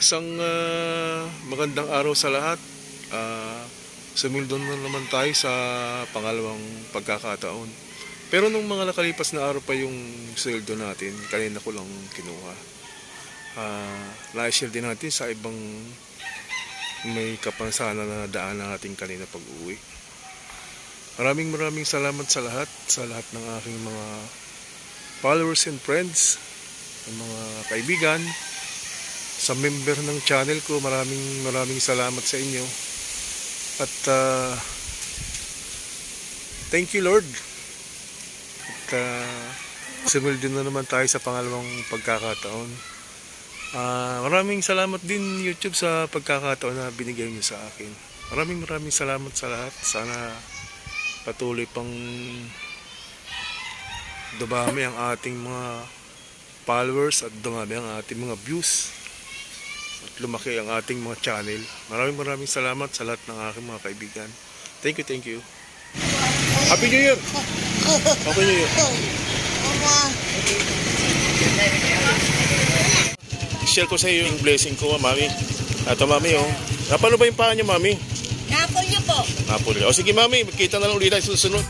Isang magandang araw sa lahat. Sumildo na naman tayo sa pangalawang pagkakataon. Pero nung mga nakalipas na araw pa yung sweldo natin, kanina ko lang kinuha. Na-share din natin sa ibang may kapansanan na daan natin kanina pag-uwi. Maraming salamat sa lahat ng aking mga followers and friends, mga kaibigan, sa member ng channel ko. Maraming salamat sa inyo. At thank you Lord. At sumildo na naman tayo sa pangalawang pagkakataon. Maraming salamat din YouTube sa pagkakataon na binigay niyo sa akin. Maraming salamat sa lahat. Sana patuloy pang dumami ang ating mga followers at dumami ang ating mga views at lumaki ang ating mga channel. Maraming salamat sa lahat ng aking mga kaibigan. Thank you. Happy New Year! Happy New Year! Share ko sa iyo yung blessing ko, Mami. Ito, Mami, oh. Napano ba yung paa niyo, Mami? Napol niyo po. Napol. O sige, Mami, magkita na lang ulit tayo susunod.